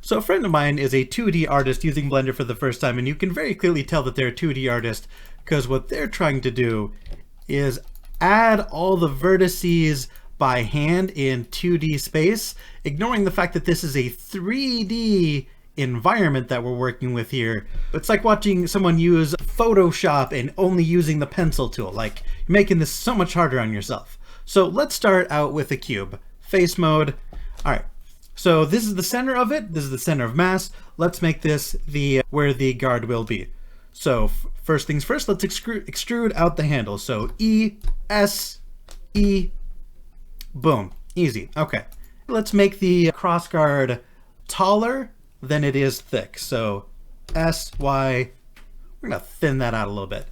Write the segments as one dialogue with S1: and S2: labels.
S1: So a friend of mine is a 2D artist using Blender for the first time, and you can very clearly tell that they're a 2D artist because what they're trying to do is add all the vertices by hand in 2D space, ignoring the fact that this is a 3D environment that we're working with here. It's like watching someone use Photoshop and only using the pencil tool. Like, you're making this so much harder on yourself. So let's start out with a cube. Face mode. All right. So this is the center of it. This is the center of mass. Let's make this where the guard will be. So first things first, let's extrude out the handle. So E, S, E, boom. Easy. Okay. Let's make the cross guard taller than it is thick. So S, Y, we're gonna thin that out a little bit.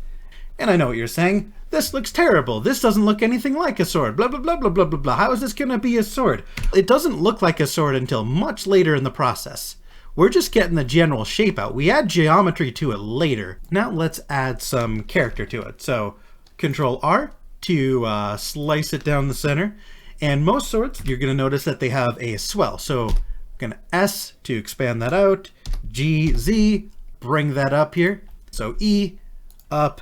S1: And I know what you're saying. This looks terrible. This doesn't look anything like a sword. Blah, blah, blah, blah, blah, blah, blah. How is this gonna be a sword? It doesn't look like a sword until much later in the process. We're just getting the general shape out. We add geometry to it later. Now let's add some character to it. So Control R to slice it down the center. And most swords, you're gonna notice that they have a swell. So I'm gonna S to expand that out. G, Z, bring that up here. So E, up,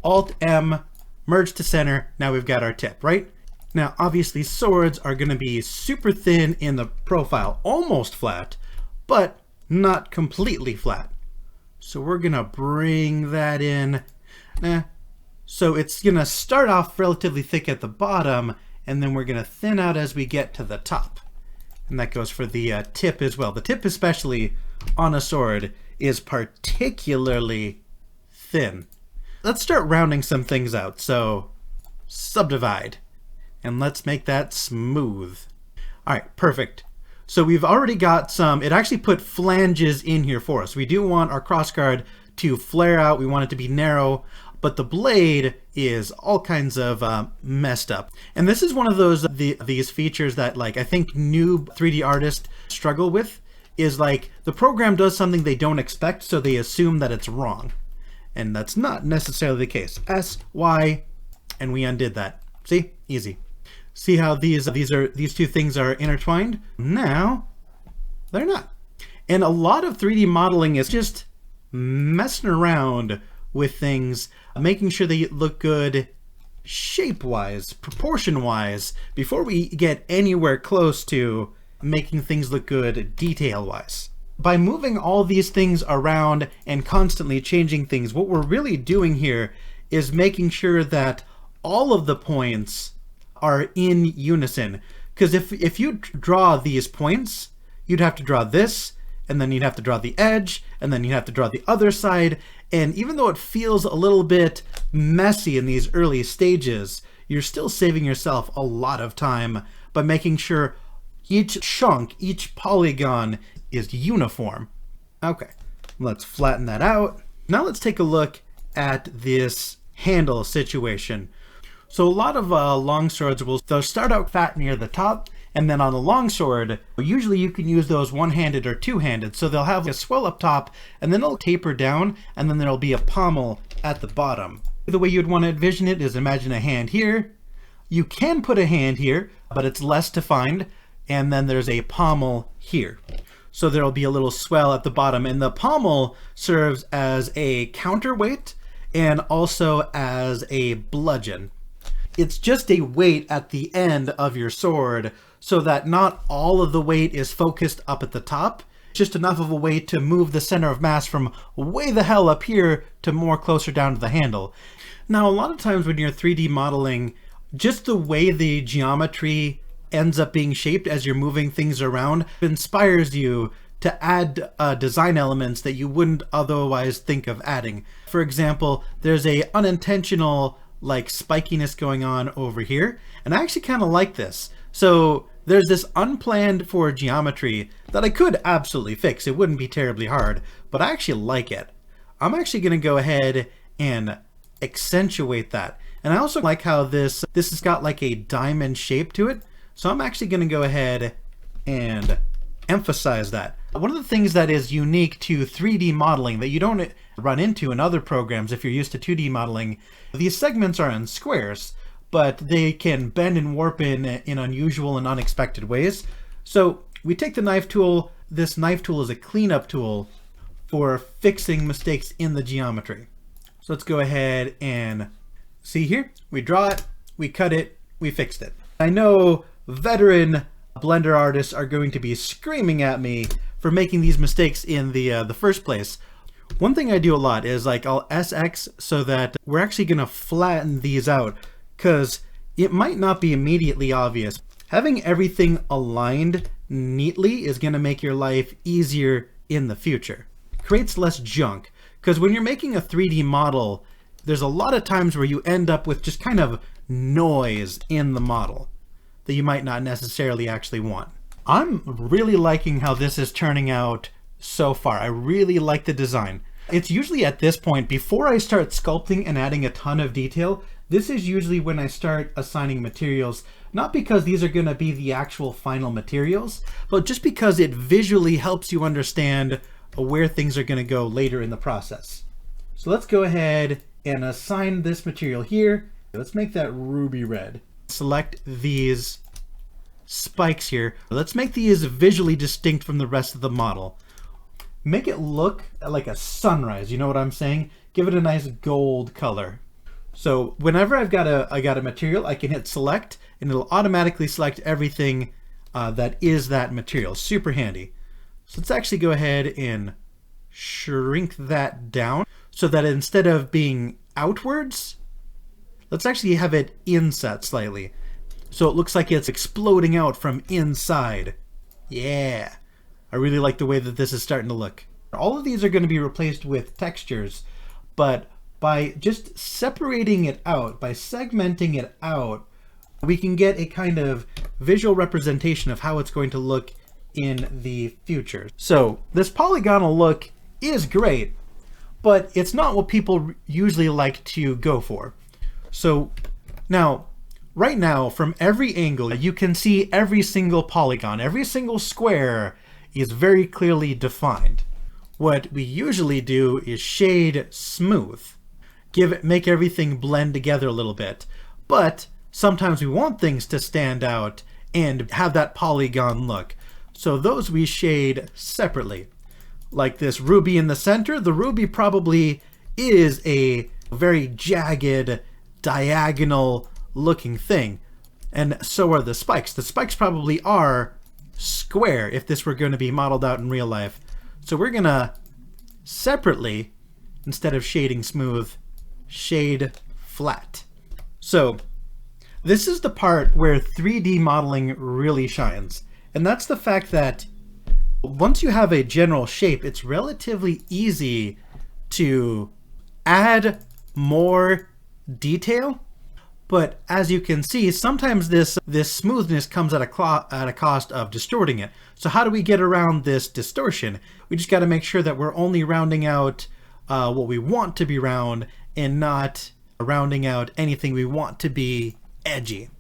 S1: Alt M, merge to center. Now we've got our tip, right? Now, obviously swords are gonna be super thin in the profile, almost flat, but not completely flat. So we're gonna bring that in. So it's gonna start off relatively thick at the bottom, and then we're gonna thin out as we get to the top. And that goes for the tip as well. The tip, especially on a sword, is particularly thin. Let's start rounding some things out. So subdivide, and let's make that smooth. All right, perfect. So we've already got some, it actually put flanges in here for us. We do want our crossguard to flare out. We want it to be narrow, but the blade is all kinds of messed up. And this is one of those, these features that, like, I think new 3D artists struggle with, is like the program does something they don't expect, so they assume that it's wrong. And that's not necessarily the case. S, Y, and we undid that. See? Easy. See how these two things are intertwined? Now, they're not. And a lot of 3D modeling is just messing around with things, making sure they look good shape-wise, proportion-wise, before we get anywhere close to making things look good detail-wise. By moving all these things around and constantly changing things, what we're really doing here is making sure that all of the points are in unison. Because if you draw these points, you'd have to draw this, and then you'd have to draw the edge, and then you'd have to draw the other side. And even though it feels a little bit messy in these early stages, you're still saving yourself a lot of time by making sure each chunk, each polygon is uniform. Okay, let's flatten that out. Now let's take a look at this handle situation. So a lot of longswords they'll start out fat near the top, and then on the longsword, usually you can use those one-handed or two-handed. So they'll have a swell up top, and then it'll taper down, and then there'll be a pommel at the bottom. The way you'd want to envision it is imagine a hand here. You can put a hand here, but it's less defined, and then there's a pommel here. So there'll be a little swell at the bottom, and the pommel serves as a counterweight and also as a bludgeon. It's just a weight at the end of your sword so that not all of the weight is focused up at the top, just enough of a weight to move the center of mass from way the hell up here to more closer down to the handle. Now, a lot of times when you're 3D modeling, just the way the geometry ends up being shaped as you're moving things around inspires you to add design elements that you wouldn't otherwise think of adding. For example, there's a unintentional like spikiness going on over here, and I actually kind of like this. So there's this unplanned for geometry that I could absolutely fix. It wouldn't be terribly hard, but I actually like it. I'm actually going to go ahead and accentuate that. And I also like how this has got like a diamond shape to it. So I'm actually going to go ahead and emphasize that. One of the things that is unique to 3D modeling that you don't run into in other programs if you're used to 2D modeling, these segments are in squares, but they can bend and warp in unusual and unexpected ways. So we take the knife tool, this knife tool is a cleanup tool for fixing mistakes in the geometry. So let's go ahead and see here. We draw it, we cut it, we fixed it. I know veteran Blender artists are going to be screaming at me for making these mistakes in the first place. One thing I do a lot is like I'll SX so that we're actually gonna flatten these out, because it might not be immediately obvious. Having everything aligned neatly is gonna make your life easier in the future. Creates less junk, because when you're making a 3D model, there's a lot of times where you end up with just kind of noise in the model that you might not necessarily actually want. I'm really liking how this is turning out so far. I really like the design. It's usually at this point, before I start sculpting and adding a ton of detail, this is usually when I start assigning materials, not because these are going to be the actual final materials, but just because it visually helps you understand where things are going to go later in the process. So let's go ahead and assign this material here. Let's make that ruby red. Select these spikes here. Let's make these visually distinct from the rest of the model. Make it look like a sunrise, you know what I'm saying? Give it a nice gold color. So whenever I got a material, I can hit select and it'll automatically select everything that is that material. Super handy. So let's actually go ahead and shrink that down so that instead of being outwards, let's actually have it inset slightly. So it looks like it's exploding out from inside. Yeah. I really like the way that this is starting to look. All of these are going to be replaced with textures, but by just separating it out, by segmenting it out, we can get a kind of visual representation of how it's going to look in the future. So this polygonal look is great, but it's not what people usually like to go for. So now, right now, from every angle, you can see every single polygon, every single square is very clearly defined. What we usually do is shade smooth, make everything blend together a little bit. But sometimes we want things to stand out and have that polygon look. So those we shade separately. Like this ruby in the center, the ruby probably is a very jagged, diagonal looking thing. And so are the spikes. The spikes probably are square if this were going to be modeled out in real life. So we're going to separately, instead of shading smooth, shade flat. So this is the part where 3D modeling really shines. And that's the fact that once you have a general shape, it's relatively easy to add more detail. But as you can see, sometimes this smoothness comes at a cost of distorting it. So how do we get around this distortion? We just got to make sure that we're only rounding out what we want to be round and not rounding out anything we want to be edgy.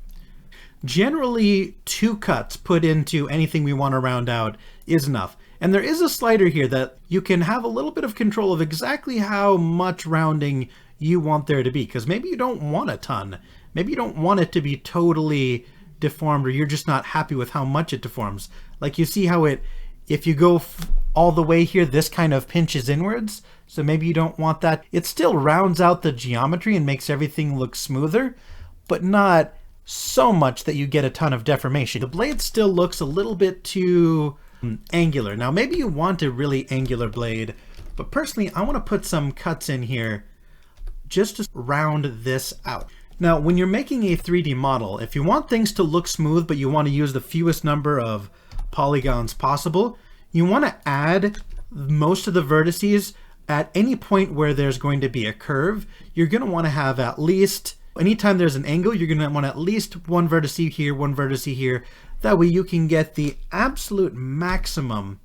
S1: Generally, 2 cuts put into anything we want to round out is enough. And there is a slider here that you can have a little bit of control of exactly how much rounding you want there to be, because maybe you don't want a ton. Maybe you don't want it to be totally deformed, or you're just not happy with how much it deforms. Like you see how if you go all the way here, this kind of pinches inwards. So maybe you don't want that. It still rounds out the geometry and makes everything look smoother, but not so much that you get a ton of deformation. The blade still looks a little bit too angular. Now maybe you want a really angular blade, but personally I want to put some cuts in here just to round this out. Now when you're making a 3D model, if you want things to look smooth but you want to use the fewest number of polygons possible, you want to add most of the vertices at any point where there's going to be a curve. You're going to want to have at least, anytime there's an angle, you're going to want at least one vertex here, one vertex here. That way you can get the absolute maximum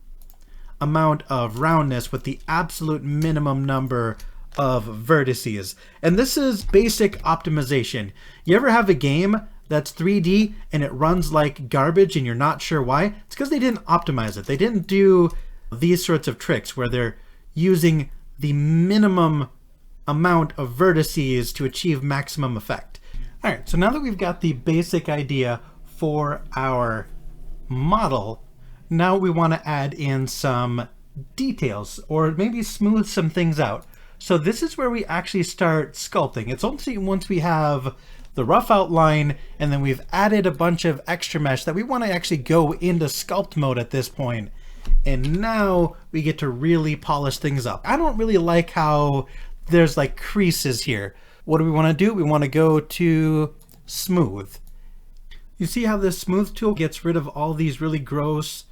S1: amount of roundness with the absolute minimum number of vertices. And this is basic optimization. You ever have a game that's 3D and it runs like garbage and you're not sure why? It's because they didn't optimize it. They didn't do these sorts of tricks where they're using the minimum amount of vertices to achieve maximum effect. All right, so now that we've got the basic idea for our model, Now we want to add in some details or maybe smooth some things out. So this is where we actually start sculpting. It's only once we have the rough outline and then we've added a bunch of extra mesh that we want to actually go into sculpt mode at this point. And now we get to really polish things up. I don't really like how there's like creases here. What do we want to do? We want to go to smooth. You see how this smooth tool gets rid of all these really gross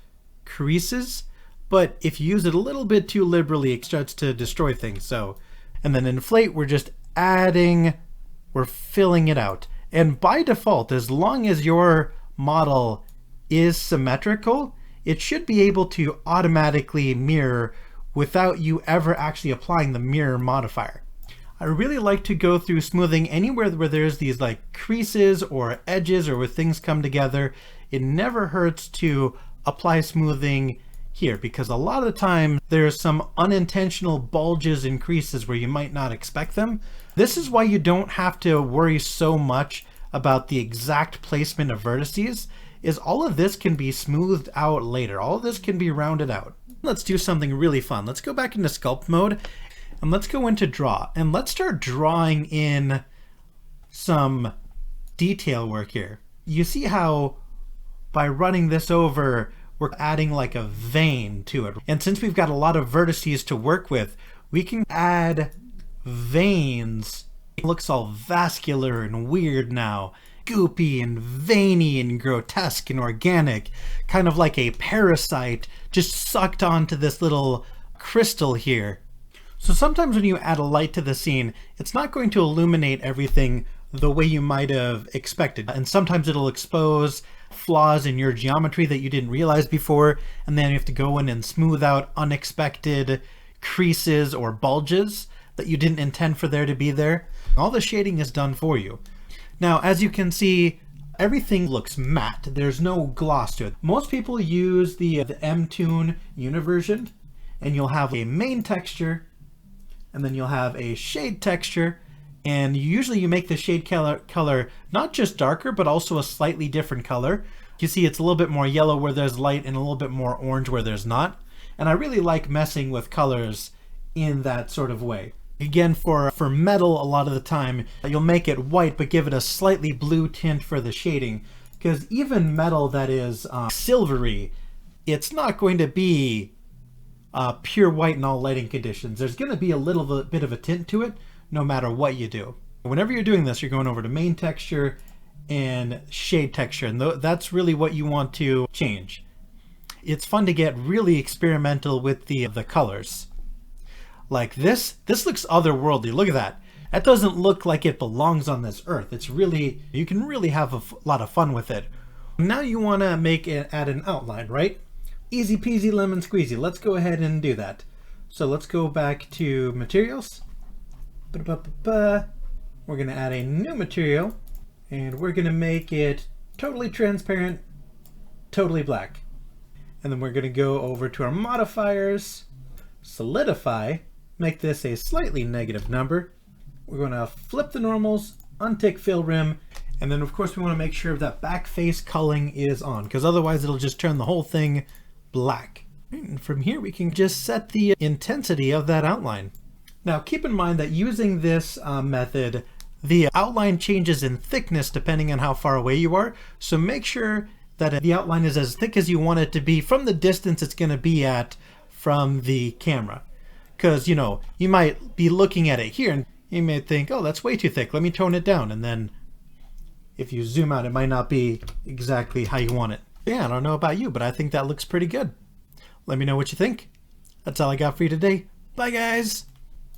S1: creases? But if you use it a little bit too liberally, it starts to destroy things. So, and then inflate, we're just adding, we're filling it out. And by default, as long as your model is symmetrical, it should be able to automatically mirror without you ever actually applying the mirror modifier. I really like to go through smoothing anywhere where there's these like creases or edges or where things come together. It never hurts to apply smoothing here because a lot of the time there's some unintentional bulges and creases where you might not expect them. This is why you don't have to worry so much about the exact placement of vertices, is all of this can be smoothed out later. All of this can be rounded out. Let's do something really fun. Let's go back into sculpt mode and let's go into draw and let's start drawing in some detail work here. You see how by running this over, we're adding like a vein to it. And since we've got a lot of vertices to work with, we can add veins. It looks all vascular and weird now. Goopy and veiny and grotesque and organic, kind of like a parasite just sucked onto this little crystal here. So sometimes when you add a light to the scene, it's not going to illuminate everything the way you might have expected. And sometimes it'll expose flaws in your geometry that you didn't realize before, and then you have to go in and smooth out unexpected creases or bulges that you didn't intend for there to be there. All the shading is done for you. Now, as you can see, everything looks matte. There's no gloss to it. Most people use the M-Tune Universion, and you'll have a main texture, and then you'll have a shade texture, and usually you make the shade color not just darker, but also a slightly different color. You see it's a little bit more yellow where there's light and a little bit more orange where there's not. And I really like messing with colors in that sort of way. Again, for metal, a lot of the time, you'll make it white, but give it a slightly blue tint for the shading. Because even metal that is silvery, it's not going to be pure white in all lighting conditions. There's going to be a little bit of a tint to it, no matter what you do. Whenever you're doing this, you're going over to main texture and shade texture, and that's really what you want to change. It's fun to get really experimental with the colors. Like this looks otherworldly. Look at that. That doesn't look like it belongs on this earth. It's really, you can really have a lot of fun with it. Now you want to add an outline, right? Easy peasy lemon squeezy. Let's go ahead and do that. So let's go back to materials. We're going to add a new material and we're going to make it totally transparent, totally black. And then we're going to go over to our modifiers, solidify, make this a slightly negative number. We're going to flip the normals, untick fill rim, and then of course we want to make sure that back face culling is on, because otherwise it'll just turn the whole thing black. And from here we can just set the intensity of that outline. Now keep in mind that using this method, the outline changes in thickness depending on how far away you are, so make sure that the outline is as thick as you want it to be from the distance it's going to be at from the camera. Because, you know, you might be looking at it here and you may think, oh, that's way too thick, let me tone it down. And then if you zoom out, it might not be exactly how you want it. Yeah, I don't know about you, but I think that looks pretty good. Let me know what you think. That's all I got for you today. Bye, guys.